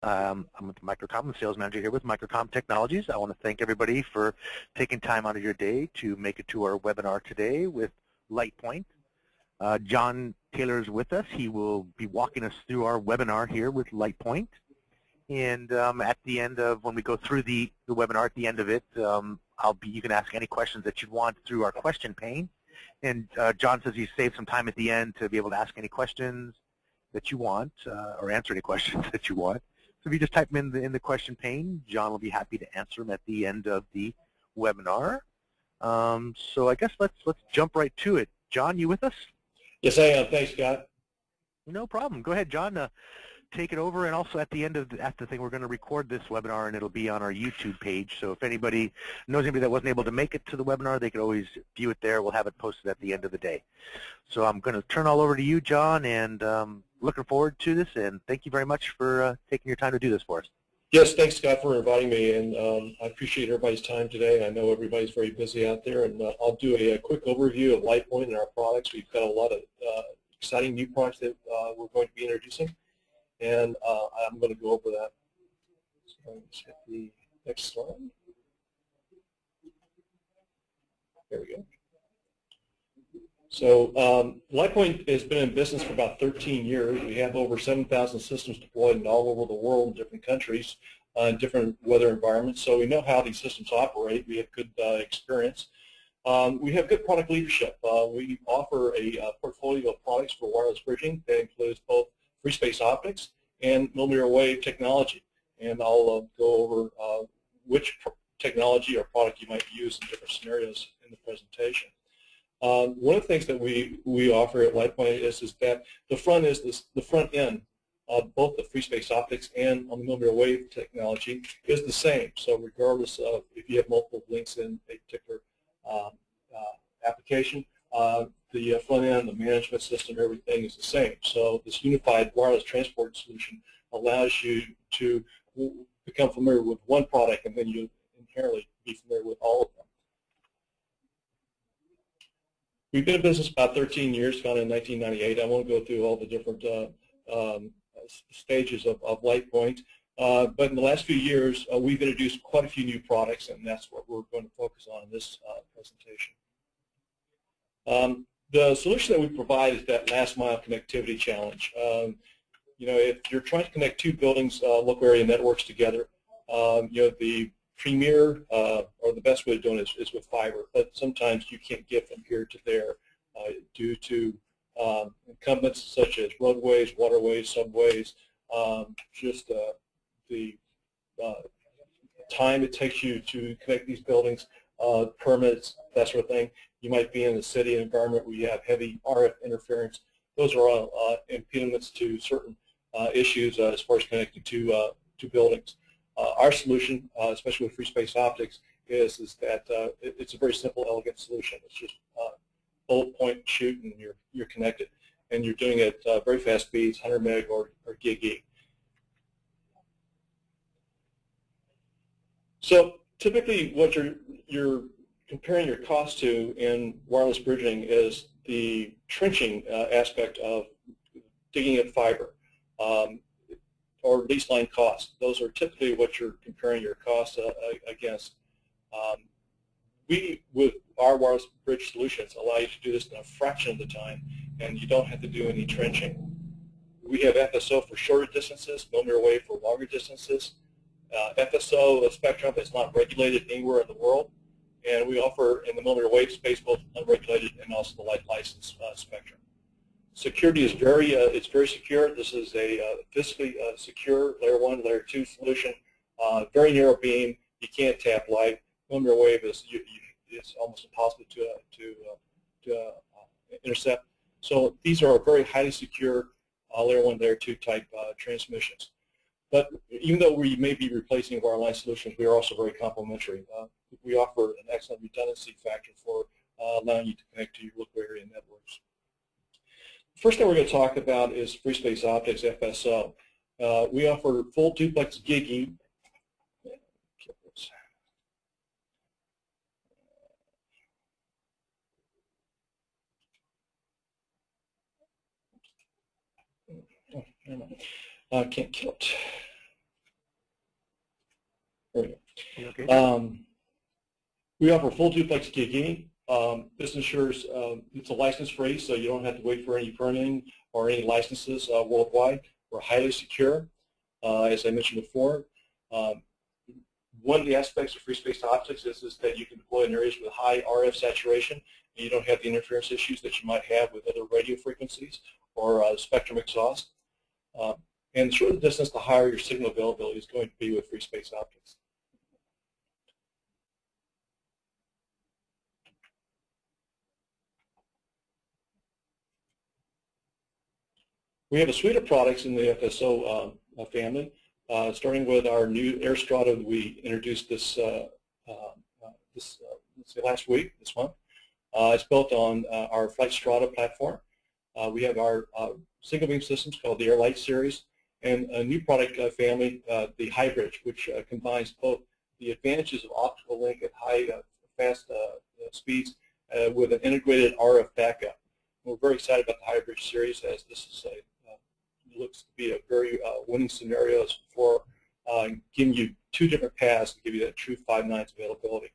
I'm with Microcom, the sales manager here with Microcom Technologies. I want to thank everybody for taking time out of your day to make it to our webinar today with LightPointe. John Taylor is with us. He will be walking us through our webinar here with LightPointe. And at the end of, when we go through the webinar, at the end of it, you can ask any questions that you want through our question pane. And John says he saved some time at the end to be able to ask any questions that you want or answer any questions that you want. So if you just type them in the question pane, John will be happy to answer them at the end of the webinar. So I guess let's jump right to it. John, you with us? Yes, I am. Thanks, Scott. No problem. Go ahead, John. Take it over, and also at the end of the thing, we're going to record this webinar, and it'll be on our YouTube page. So if anybody knows anybody that wasn't able to make it to the webinar, they could always view it there. We'll have it posted at the end of the day. So I'm going to turn all over to you, John, and looking forward to this, and thank you very much for taking your time to do this for us. Yes, thanks, Scott, for inviting me, and I appreciate everybody's time today. I know everybody's very busy out there, and I'll do a quick overview of LightPointe and our products. We've got a lot of exciting new products that we're going to be introducing, and I'm going to go over that. So let's hit the next slide. There we go. So LightPointe has been in business for about 13 years. We have over 7,000 systems deployed all over the world in different countries, in different weather environments. So we know how these systems operate. We have good experience. We have good product leadership. We offer a portfolio of products for wireless bridging that includes both free space optics and millimeter wave technology. And I'll go over which technology or product you might use in different scenarios in the presentation. One of the things that we offer at LightPointe is that the front end of both the free space optics and on the millimeter wave technology is the same. So regardless of if you have multiple links in a particular application, the front end, the management system, everything is the same. So this unified wireless transport solution allows you to become familiar with one product, and then you inherently be familiar with all of them. We've been in business about 13 years, founded in 1998. I won't go through all the different stages of LightPointe, but in the last few years, we've introduced quite a few new products, and that's what we're going to focus on in this presentation. The solution that we provide is that last mile connectivity challenge. You know, if you're trying to connect two buildings, local area networks together, you know, the premier or the best way of doing it is with fiber, but sometimes you can't get from here to there due to incumbents such as roadways, waterways, subways, just the time it takes you to connect these buildings, permits, that sort of thing. You might be in a city environment where you have heavy RF interference. Those are all impediments to certain issues as far as connecting to buildings. Our solution, especially with free space optics, is that it's a very simple, elegant solution. It's just bullet point, shoot, and you're connected, and you're doing it very fast speeds, 100 meg or gig E. So typically, what you're comparing your cost to in wireless bridging is the trenching aspect of digging up fiber. Or lease line costs. Those are typically what you're comparing your costs against. We, with our wireless bridge solutions, allow you to do this in a fraction of the time, and you don't have to do any trenching. We have FSO for shorter distances, millimeter wave for longer distances. FSO spectrum is not regulated anywhere in the world, and we offer in the millimeter wave space both unregulated and also the light license spectrum. Security is it's very secure. This is a physically secure layer 1, layer 2 solution. Very narrow beam. You can't tap light. Millimeter wave it's almost impossible to intercept. So these are very highly secure layer 1, layer 2 type transmissions. But even though we may be replacing wireline solutions, we are also very complementary. We offer an excellent redundancy factor for allowing you to connect to your local area networks. First thing we're going to talk about is free space optics, FSO. We offer full duplex gig E. Can't kill it. Okay. We offer full duplex GIG. This ensures it's a license-free, so you don't have to wait for any permitting or any licenses worldwide. We're highly secure, as I mentioned before. One of the aspects of free space optics is that you can deploy in areas with high RF saturation, and you don't have the interference issues that you might have with other radio frequencies or spectrum exhaust. And the shorter the distance, the higher your signal availability is going to be with free space optics. We have a suite of products in the FSO family, starting with our new AireStrata that we introduced this last week, this month. It's built on our FlightStrata platform. We have our single beam systems called the AirLight series, and a new product family, the HYBRIDGE, which combines both the advantages of optical link at high, fast speeds with an integrated RF backup. We're very excited about the HYBRIDGE series, as this is looks to be a very winning scenario for giving you two different paths to give you that true 5/9 availability.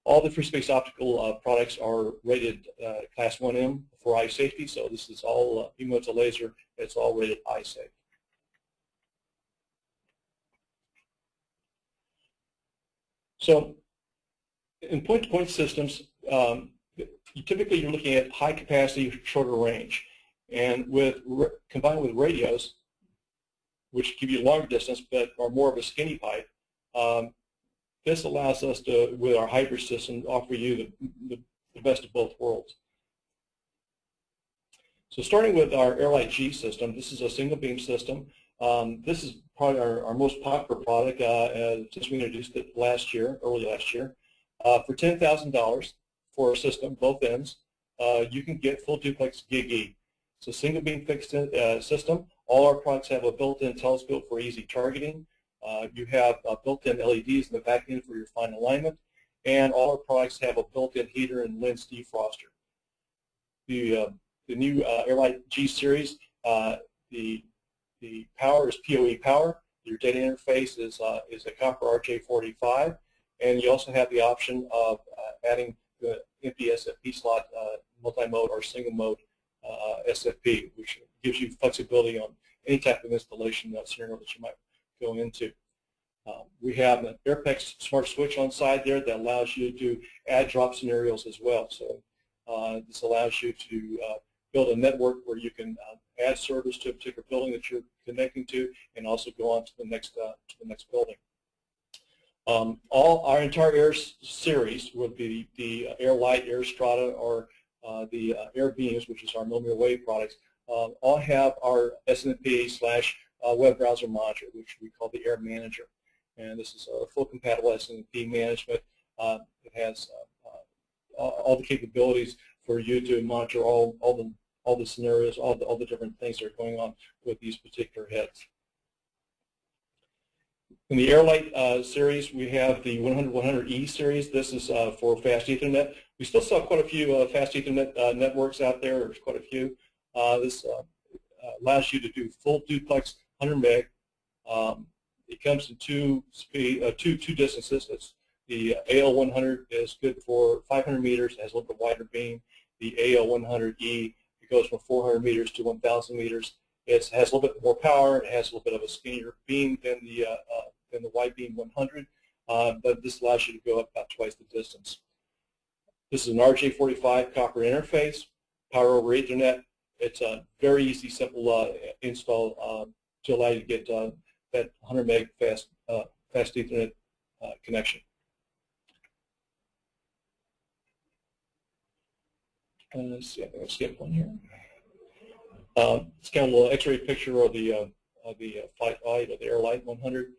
All the free space optical products are rated Class 1M for eye safety, so this is all, even though it's a laser, it's all rated eye safe. So in point-to-point systems, typically you're looking at high capacity, shorter range. And combined with radios, which give you longer distance but are more of a skinny pipe, this allows us to, with our hybrid system, offer you the best of both worlds. So starting with our AireLight G system, this is a single beam system. This is probably our most popular product since we introduced it early last year. For $10,000 for a system, both ends, you can get full duplex GIG. It's a single beam fixed system. All our products have a built-in telescope for easy targeting. You have built-in LEDs in the back end for your fine alignment, and all our products have a built-in heater and lens defroster. The new AireLight G series, the power is PoE power. Your data interface is a copper RJ45, and you also have the option of adding the MPSFP slot multi-mode or single mode SFP, which gives you flexibility on any type of installation scenario that you might go into. We have an AirPEX smart switch on side there that allows you to add drop scenarios as well. So this allows you to build a network where you can add service to a particular building that you're connecting to, and also go on to the next building. Our entire Air series, would be the AireLight, AireStrata, or the AireBeams, which is our millimeter wave products, all have our SNMP/web browser monitor, which we call the Air Manager. And this is a full compatible SNMP management. It has all the capabilities for you to monitor all the scenarios, all the different things that are going on with these particular heads. In the AireLight series, we have the 100-100E series. This is for fast Ethernet. We still sell quite a few fast Ethernet networks out there. There's quite a few. This allows you to do full duplex 100 meg. It comes in two distances. It's the AL100 is good for 500 meters. It has a little bit wider beam. The AL100E, it goes from 400 meters to 1,000 meters. It has a little bit more power. It has a little bit of a skinnier beam than the WideBeam 100, but this allows you to go up about twice the distance. This is an RJ45 copper interface, power over Ethernet. It's a very easy, simple install to allow you to get that 100 meg fast Ethernet connection. Let's see, I think I'll skip one here. It's kind of a little X-ray picture of the Flight Light or the AireLight 100.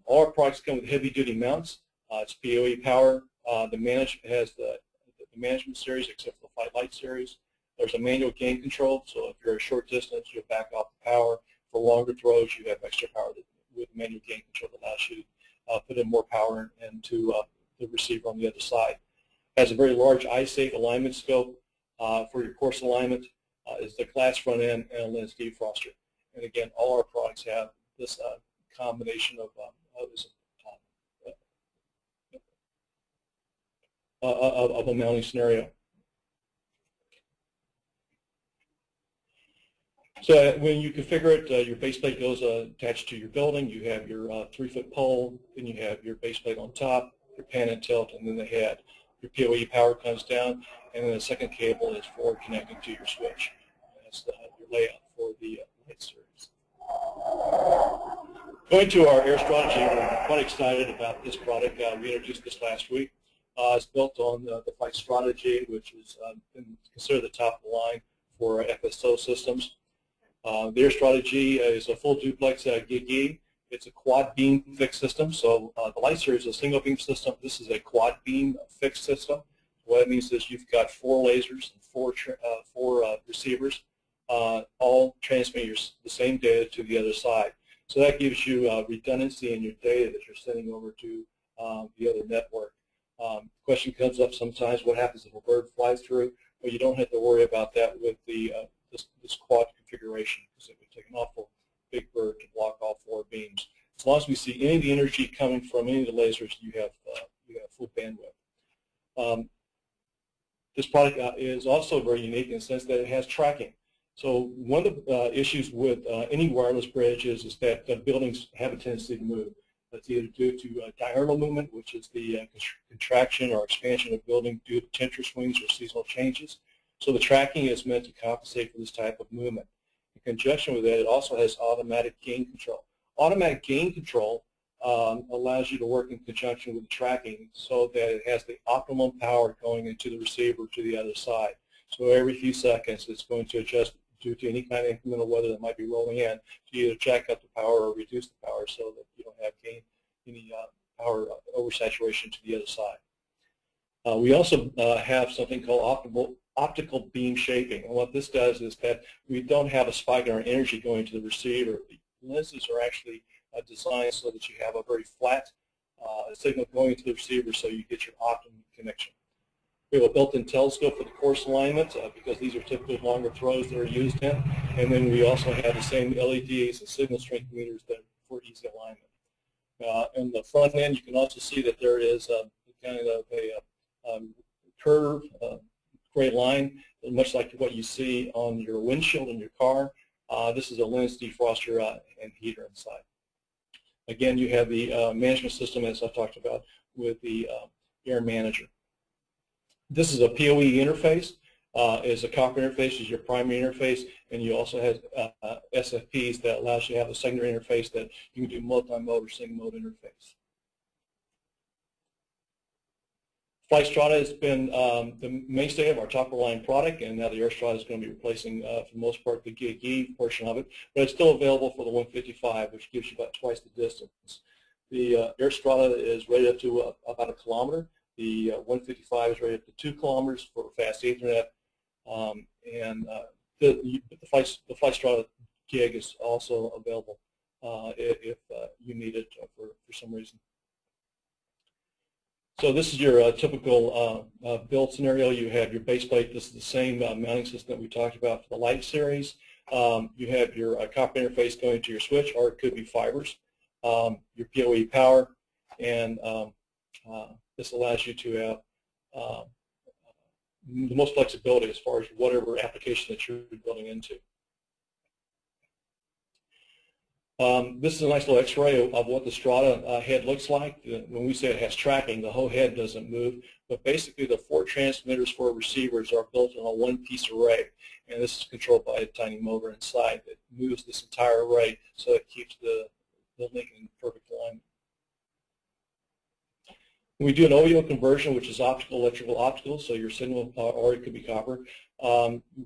All our products come with heavy-duty mounts. It's PoE power. The management series, except for the Flight Light series. There's a manual gain control, so if you're a short distance, you'll back off the power. For longer throws, you have extra power with manual gain control that allows you to put in more power into the receiver on the other side. It has a very large eye-safe alignment scope for your course alignment. Is the glass front end and a lens defroster. And again, all our products have this combination of of a mounting scenario. So when you configure it, your base plate goes attached to your building. You have your 3-foot pole, then you have your base plate on top, your pan and tilt, and then the head. Your PoE power comes down, and then the second cable is for connecting to your switch. That's your layout for the light series. Going to our Air strategy, we're quite excited about this product. We introduced this last week. It's built on the flight strategy, which is considered the top of the line for FSO systems. The Air strategy is a full duplex gig. It's a quad beam fixed system. So the light series is a single beam system. This is a quad beam fixed system. What it means is you've got 4 lasers and 4 receivers, all transmitting the same data to the other side. So that gives you redundancy in your data that you're sending over to the other network. Question comes up sometimes: what happens if a bird flies through? Well, you don't have to worry about that with the this quad configuration, because it would take an awful big bird to block all 4 beams. As long as we see any of the energy coming from any of the lasers, you have full bandwidth. This product is also very unique in the sense that it has tracking. So one of the issues with any wireless bridge is that buildings have a tendency to move. That's either due to diurnal movement, which is the contraction or expansion of building due to temperature swings or seasonal changes. So the tracking is meant to compensate for this type of movement. In conjunction with that, it also has automatic gain control. Automatic gain control allows you to work in conjunction with the tracking so that it has the optimum power going into the receiver to the other side. So every few seconds, it's going to adjust due to any kind of incremental weather that might be rolling in to either jack up the power or reduce the power so that you don't have any power oversaturation to the other side. We also have something called optical beam shaping. And what this does is that we don't have a spike in our energy going to the receiver. The lenses are actually designed so that you have a very flat signal going to the receiver so you get your optimum connection. We have a built-in telescope for the course alignment because these are typically longer throws that are used in. And then we also have the same LEDs and signal strength meters that for easy alignment. In the front end, you can also see that there is kind of a curve, gray line, much like what you see on your windshield in your car. This is a lens defroster and heater inside. Again, you have the management system, as I talked about, with the Air Manager. This is a PoE interface. Is a copper interface is your primary interface, and you also have SFPs that allows you to have a secondary interface that you can do multi-mode or single-mode interface. Flight Strata has been the mainstay of our top-of-the-line product, and now the Air Strata is going to be replacing, for the most part, the Gig E portion of it, but it's still available for the 155, which gives you about twice the distance. The Air Strata is rated up to about 1 kilometer. The 155 is rated up to 2 kilometers for fast Ethernet, and the Flight Strata Gig is also available if you need it for some reason. So this is your typical build scenario. You have your base plate. This is the same mounting system that we talked about for the light series. You have your copper interface going to your switch, or it could be fibers, your PoE power, and this allows you to have the most flexibility as far as whatever application that you're building into. This is a nice little x-ray of what the Strata head looks like. When we say it has tracking, the whole head doesn't move, but basically the 4 transmitters, 4 receivers are built on a one-piece array, and this is controlled by a tiny motor inside that moves this entire array so it keeps the link in perfect alignment. We do an OEO conversion, which is optical, electrical, optical, so your signal, or it could be copper,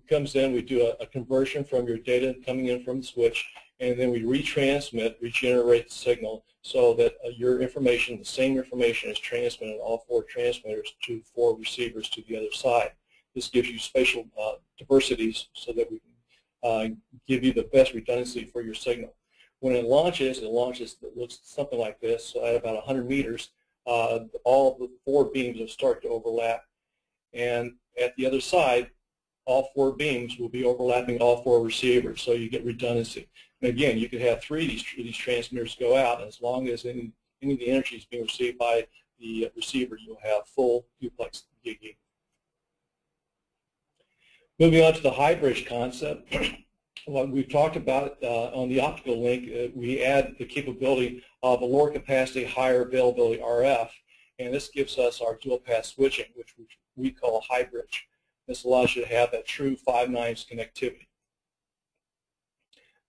comes in. We do a conversion from your data coming in from the switch, and then we retransmit, regenerate the signal so that your information, the same information, is transmitted on all 4 transmitters to 4 receivers to the other side. This gives you spatial diversities so that we can give you the best redundancy for your signal. When it launches, it looks something like this. So at about 100 meters, all the 4 beams will start to overlap. And at the other side, all 4 beams will be overlapping all 4 receivers, so you get redundancy. And again, you could have 3 of these transmitters go out, and as long as any of the energy is being received by the receiver, you'll have full duplex gig. Moving on to the HYBRIDGE concept, what we've talked about on the optical link, we add the capability of a lower capacity, higher availability RF, and this gives us our dual path switching, which we call HYBRIDGE. This allows you to have that true 5 nines connectivity.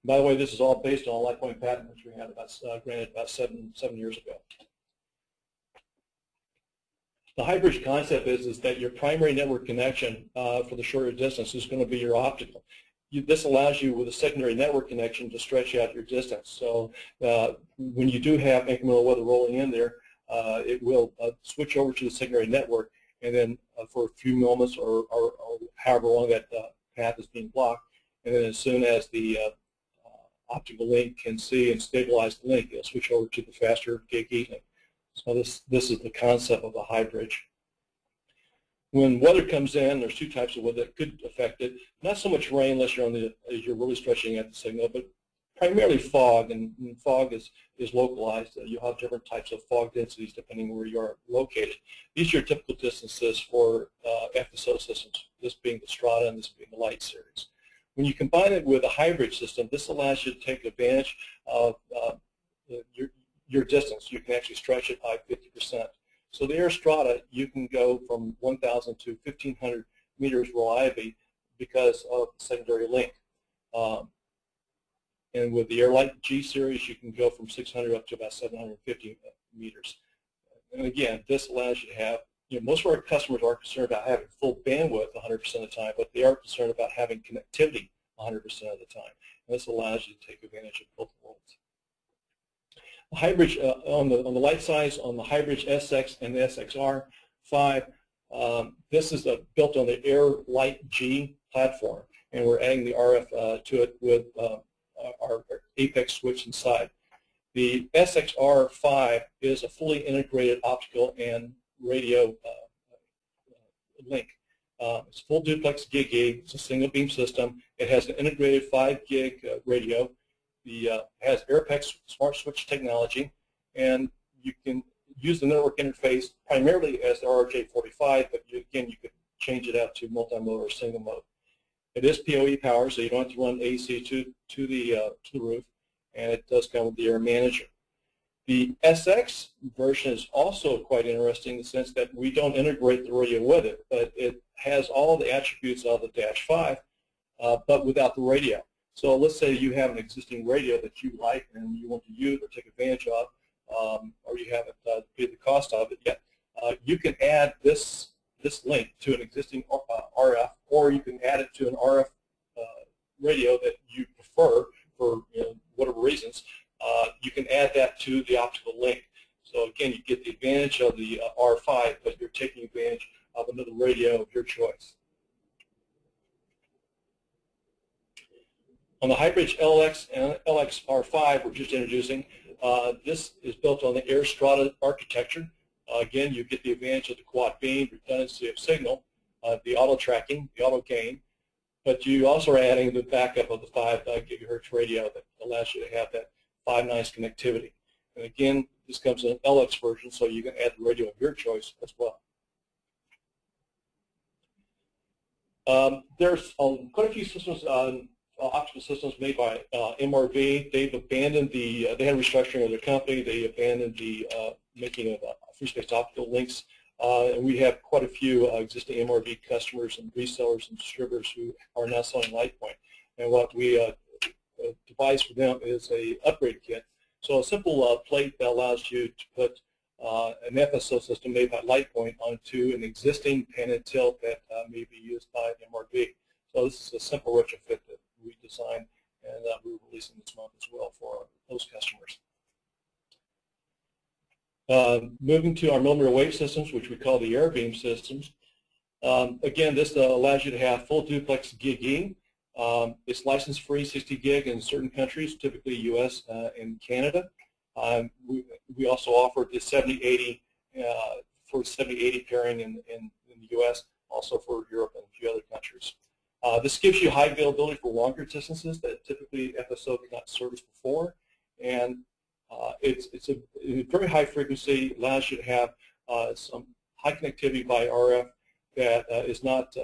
By the way, this is all based on a LightPointe patent, which we had granted about seven years ago. The HYBRIDGE concept is that your primary network connection for the shorter distance is going to be your optical. This allows you with a secondary network connection to stretch out your distance. So when you do have incremental weather rolling in there, it will switch over to the secondary network, and then for a few moments or however long that path is being blocked, and then as soon as the optical link can see and stabilize the link, it'll switch over to the faster gig link. So this is the concept of the HYBRIDGE. When weather comes in, there's two types of weather that could affect it. Not so much rain unless you're really stretching at the signal, but primarily fog, and fog is localized. You'll have different types of fog densities depending where you are located. These are your typical distances for FSO systems, this being the Strata and this being the Light series. When you combine it with a HYBRIDGE system, this allows you to take advantage of your distance. You can actually stretch it by 50%. So the Air Strata, you can go from 1,000 to 1,500 meters reliably because of the secondary link. And with the Air G series, you can go from 600 up to about 750 meters. And again, this allows you to have, most of our customers are concerned about having full bandwidth 100% of the time, but they are concerned about having connectivity 100% of the time. And this allows you to take advantage of both worlds. HYBRIDGE on the light size, on the HYBRIDGE SX and the SXR5, this is built on the Air Light G platform, and we're adding the RF to it with our Apex switch inside. The SXR5 is a fully integrated optical and radio link. It's full duplex gig. It's a single beam system. It has an integrated 5 gig radio. Has AireBeam smart switch technology, and you can use the network interface primarily as the RJ45, but again, you could change it out to multi-mode or single mode. It is PoE power, so you don't have to run AC to the roof, and it does come with the Air Manager. The SX version is also quite interesting in the sense that we don't integrate the radio with it, but it has all the attributes of the Dash 5, but without the radio. So let's say you have an existing radio that you like and you want to use or take advantage of, or you haven't paid the cost of it yet. You can add this link to an existing RF, or you can add it to an RF radio that you prefer for whatever reasons. You can add that to the optical link. So again, you get the advantage of the R5, but you're taking advantage of another radio of your choice. On the HYBRIDGE LX and LXR5 we're just introducing, this is built on the Air Strata architecture. Again, you get the advantage of the quad beam, redundancy of signal, the auto tracking, the auto gain, but you also are adding the backup of the 5 gigahertz radio that allows you to have that 5 nines connectivity. And again, this comes in an LX version, so you can add the radio of your choice as well. There's quite a few systems optical systems made by MRV. They've abandoned they had restructuring of their company. They abandoned the making of free space optical links. And we have quite a few existing MRV customers and resellers and distributors who are now selling LightPointe. And what we devise for them is a upgrade kit. So a simple plate that allows you to put an FSO system made by LightPointe onto an existing pan and tilt that may be used by MRV. So this is a simple retrofit that we designed, and we're releasing this month as well for those customers. Moving to our millimeter wave systems, which we call the AireBeam systems. Again, this allows you to have full duplex gig. It's license free, 60 gig in certain countries, typically US and Canada. We also offer the 7080 for 7080 pairing in the US, also for Europe and a few other countries. This gives you high availability for longer distances that typically FSO cannot service before, and it's a very high frequency, allows you to have some high connectivity by RF that is not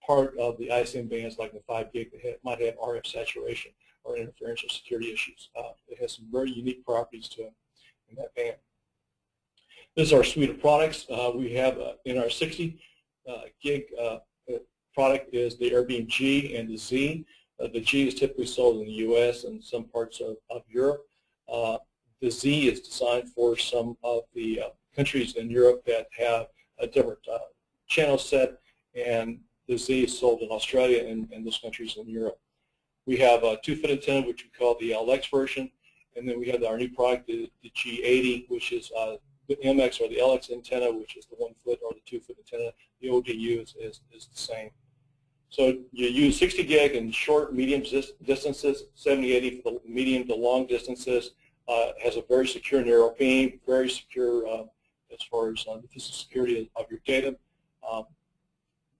part of the ISM bands like the 5 gig that might have RF saturation or interference or security issues. It has some very unique properties to it in that band. This is our suite of products. We have in our 60 gig product is the AireBeam G and the Z. The G is typically sold in the US and some parts of Europe. The Z is designed for some of the countries in Europe that have a different channel set, and the Z is sold in Australia and those countries in Europe. We have a 2-foot antenna, which we call the LX version, and then we have our new product, the G80, which is the MX or the LX antenna, which is the 1-foot or the 2-foot antenna. The ODU is the same. So you use 60 gig in short, medium distances, 70-80 for the medium to long distances. Has a very secure narrow beam, very secure as far as the physical security of your data.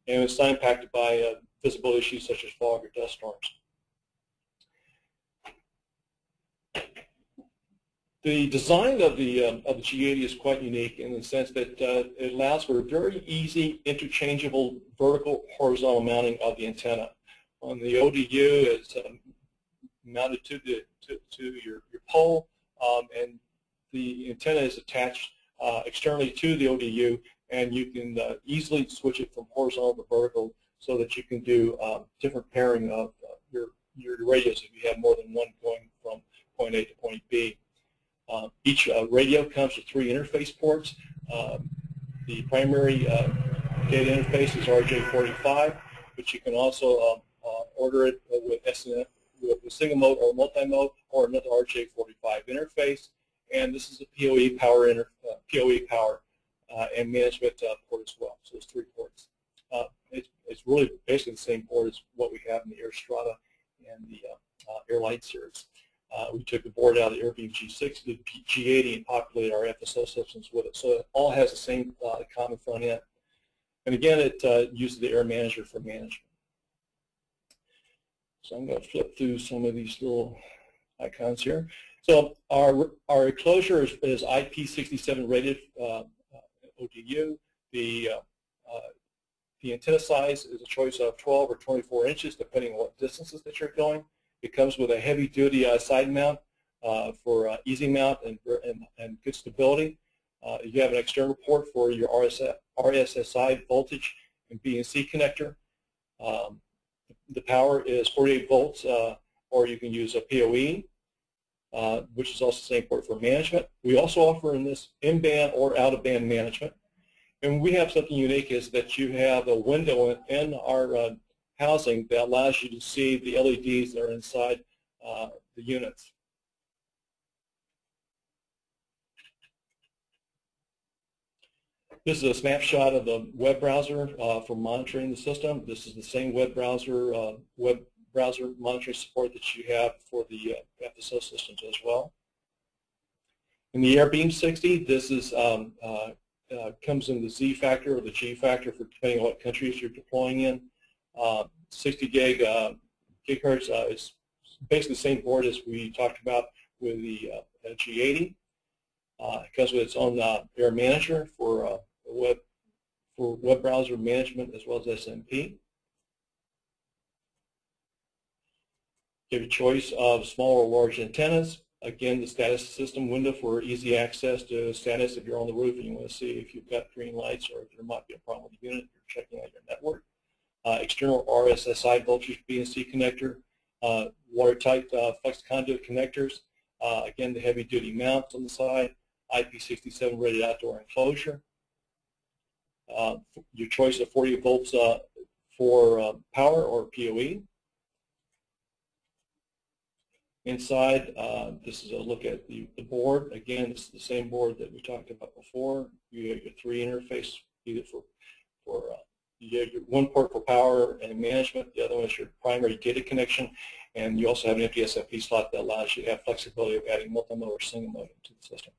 And it's not impacted by visibility issues such as fog or dust storms. The design of the G80 is quite unique in the sense that it allows for very easy interchangeable vertical horizontal mounting of the antenna. On the ODU, it's mounted to your pole, and the antenna is attached externally to the ODU, and you can easily switch it from horizontal to vertical so that you can do different pairing of your radios if you have more than one going from point A to point B. Each radio comes with 3 interface ports. The primary data interface is RJ45, but you can also order it with single mode or multi-mode or another RJ45 interface. And this is a PoE power and management port as well. So there's 3 ports. It's really basically the same port as what we have in the AirStrata and the AirLight series. We took the board out of the AireBeam G6, the G80, and populated our FSO systems with it. So it all has the same common front end. And again, it uses the Air Manager for management. So I'm going to flip through some of these little icons here. So our enclosure is IP67 rated ODU. The antenna size is a choice of 12 or 24 inches, depending on what distances that you're going. It comes with a heavy-duty side mount for easy mount and good stability. You have an external port for your RSSI voltage and BNC connector. The power is 48 volts, or you can use a PoE, which is also the same port for management. We also offer in this in-band or out-of-band management. And we have something unique is that you have a window in our housing that allows you to see the LEDs that are inside the units. This is a snapshot of the web browser for monitoring the system. This is the same web browser monitoring support that you have for the FSO systems as well. In the AireBeam 60, this is comes in the Z factor or the G factor for depending on what countries you're deploying in. 60 gig gigahertz is basically the same board as we talked about with the G80. It comes with its own Air Manager for web browser management as well as SMP. You have a choice of small or large antennas. Again, the status system window for easy access to status if you're on the roof and you want to see if you've got green lights or if there might be a problem with the unit, you're checking out your network. External RSSI voltage BNC connector, watertight flex conduit connectors. Again, the heavy-duty mounts on the side, IP67 rated outdoor enclosure. Your choice of 40 volts for power or PoE. Inside, this is a look at the board. Again, this is the same board that we talked about before. You have your 3 interface, either for you have your 1 port for power and management. The other one is your primary data connection, and you also have an empty SFP slot that allows you to have flexibility of adding multi-mode or single mode into the system.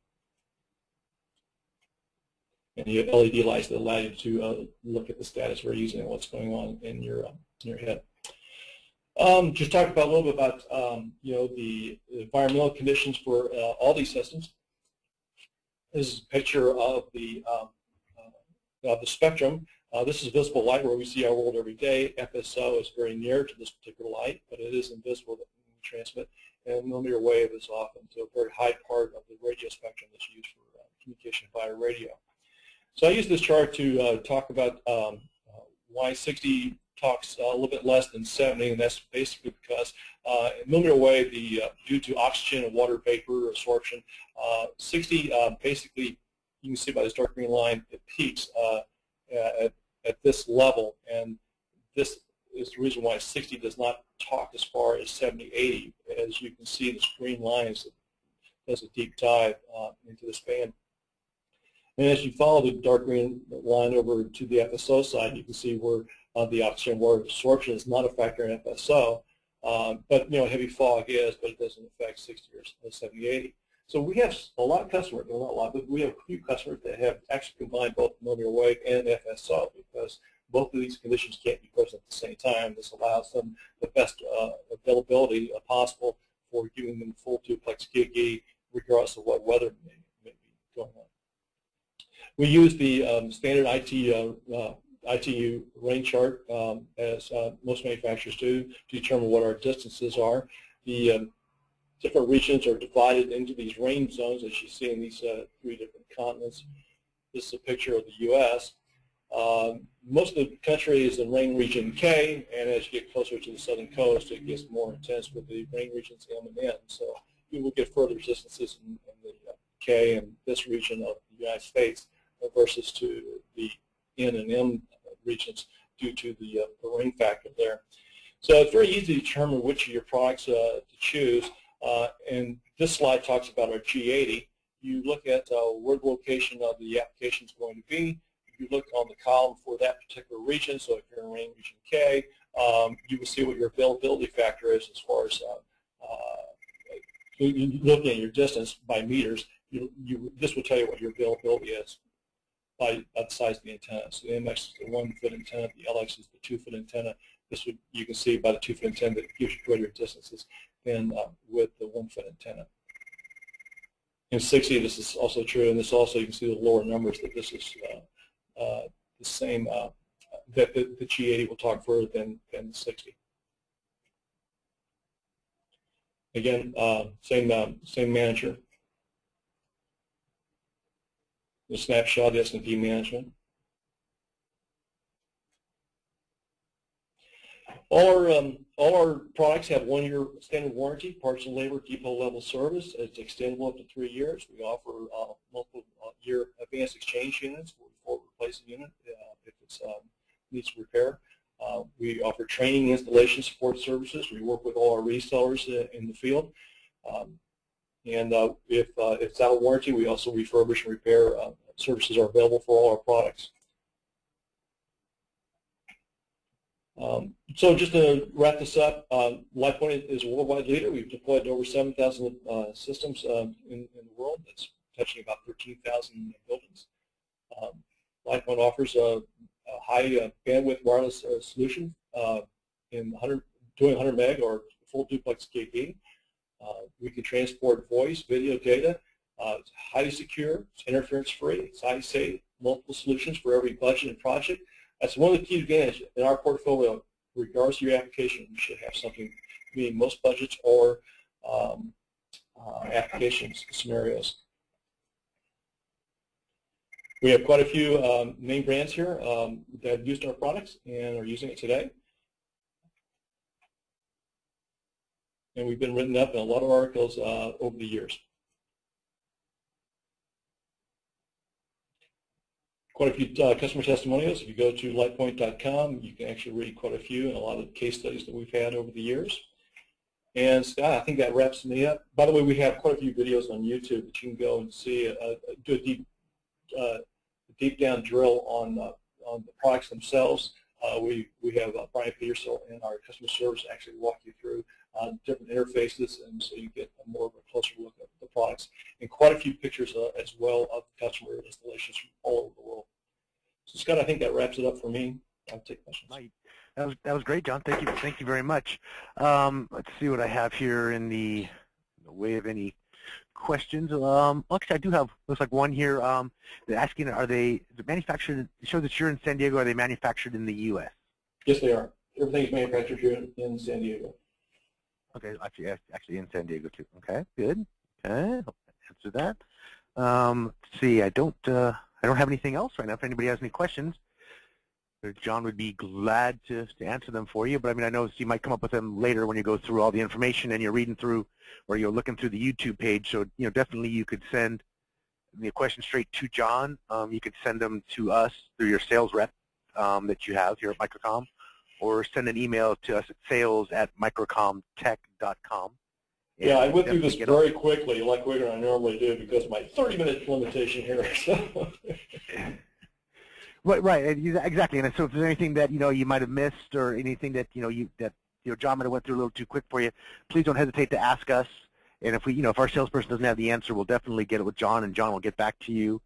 And you have LED lights that allow you to look at the status very easily and what's going on in your head. Just talk about a little bit about the environmental conditions for all these systems. This is a picture of the the spectrum. This is visible light where we see our world every day. FSO is very near to this particular light, but it is invisible when we transmit. And millimeter wave is often to a very high part of the radio spectrum that's used for communication via radio. So I use this chart to talk about why 60 talks a little bit less than 70, and that's basically because in millimeter wave, due to oxygen and water vapor absorption, 60 basically, you can see by this dark green line, it peaks at this level, and this is the reason why 60 does not talk as far as 70, 80. As you can see, this green line does a deep dive into this band. And as you follow the dark green line over to the FSO side, you can see where the oxygen water absorption is not a factor in FSO, but heavy fog is, but it doesn't affect 60 or 70, 80. So we have a lot of customers, well, not a lot, but we have a few customers that have actually combined both millimeter wave and FSO, because both of these conditions can't be present at the same time. This allows them the best availability possible for giving them full duplex gig, regardless of what weather may be going on. We use the standard ITU rain chart, as most manufacturers do, to determine what our distances are. The different regions are divided into these rain zones, as you see in these 3 different continents. This is a picture of the U.S. Most of the country is in rain region K, and as you get closer to the southern coast, it gets more intense with the rain regions M and N. So you will get further distances in the K and this region of the United States versus to the N and M regions due to the rain factor there. So it's very easy to determine which of your products to choose. And this slide talks about our G80. You look at where the location of the application is going to be. You look on the column for that particular region. So if you're in rain region K, you will see what your availability factor is as far as looking at your distance by meters. This will tell you what your availability is by the size of the antenna. So the MX is the 1-foot antenna, the LX is the 2-foot antenna. You can see by the 2-foot antenna that it gives you greater distances than with the 1-foot antenna. In 60, this is also true, and this also, you can see the lower numbers that this is the same, that the G80 will talk further than 60. Again, same manager. The snapshot, the S&P management. All our products have 1-year standard warranty, parts and labor, depot level service. It's extendable up to 3 years. We offer multiple year advanced exchange units before we replace a unit if it needs repair. We offer training, installation, support services. We work with all our resellers in the field. And if it's out of warranty, we also refurbish and repair. Services are available for all our products. So just to wrap this up, LightPointe is a worldwide leader. We've deployed over 7,000 systems in the world. That's touching about 13,000 buildings. LightPointe offers a high bandwidth wireless solution in 100 meg or full duplex gig. We can transport voice, video, data. It's highly secure, it's interference-free, it's highly safe, multiple solutions for every budget and project. That's one of the key advantages in our portfolio. Regardless of your application, you should have something meeting most budgets or applications scenarios. We have quite a few name brands here that have used our products and are using it today. And we've been written up in a lot of articles over the years. Quite a few customer testimonials. If you go to LightPointe.com, you can actually read quite a few and a lot of case studies that we've had over the years. And Scott, I think that wraps me up. By the way, we have quite a few videos on YouTube that you can go and see, do a deep down drill on the products themselves. We have Brian Peterson and our customer service actually walk you through different interfaces, and so you get more of a closer look at the products, and quite a few pictures as well of customer installations from all over the world. So Scott, I think that wraps it up for me. I'll take questions. That was great, John. Thank you very much. Let's see what I have here in the way of any questions. Actually, I do have, looks like one here. They're asking, are they manufactured, it shows that you're in San Diego, are they manufactured in the U.S.? Yes, they are. Everything's manufactured here in San Diego. Okay, actually in San Diego too. Okay, good. Okay, hope that answered that. Let's see, I don't have anything else right now. If anybody has any questions, John would be glad to answer them for you. But I mean, I know you might come up with them later when you go through all the information and you're reading through, or you're looking through the YouTube page. So definitely you could send the question straight to John. You could send them to us through your sales rep that you have here at Microcom, or send an email to us at sales@microcomtech.com. Yeah, I went through this very quickly, like we're going to normally do, because of my 30-minute limitation here. So. Right, exactly. And so if there's anything that you might have missed, or anything that John might have went through a little too quick for you, please don't hesitate to ask us. And if if our salesperson doesn't have the answer, we'll definitely get it with John, and John will get back to you.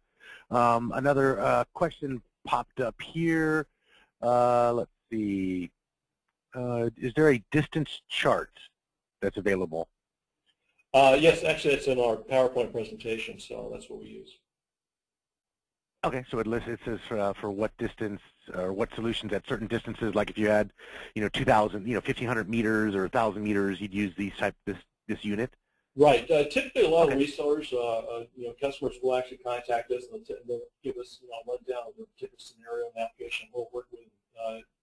Another question popped up here. Let's see. Is there a distance chart that's available? Yes, actually, it's in our PowerPoint presentation, so that's what we use. Okay, so it says for what distance or what solutions at certain distances, like if you had 2,000, 1,500 meters or 1,000 meters, you'd use this unit. Right. Typically, a lot of resellers, customers will actually contact us and they'll give us a rundown of the particular scenario and application. We'll work with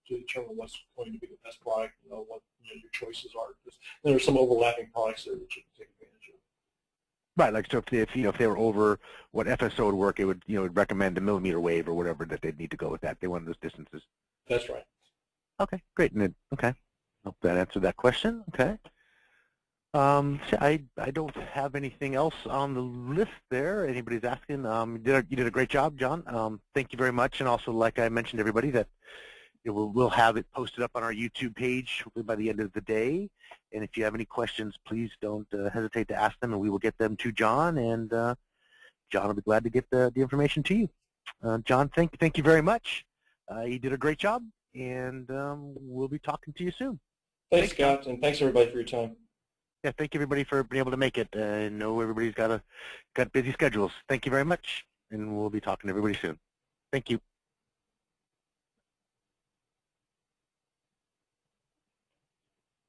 to determine what's going to be the best product, what your choices are. There are some overlapping products there that you can take advantage of. Right, like so if they were over what FSO would work, it would would recommend a millimeter wave or whatever that they'd need to go with that. They wanted those distances. That's right. Okay, great. Okay, hope that answered that question. Okay. I don't have anything else on the list there. Anybody's asking. You did a great job, John. Thank you very much. And also, like I mentioned to everybody, that we'll have it posted up on our YouTube page hopefully by the end of the day. And if you have any questions, please don't hesitate to ask them, and we will get them to John, and John will be glad to get the information to you. John, thank you very much. You did a great job, and we'll be talking to you soon. Thanks, Scott, and thanks everybody for your time. Yeah, thank you everybody for being able to make it. I know everybody's got busy schedules. Thank you very much, and we'll be talking to everybody soon. Thank you.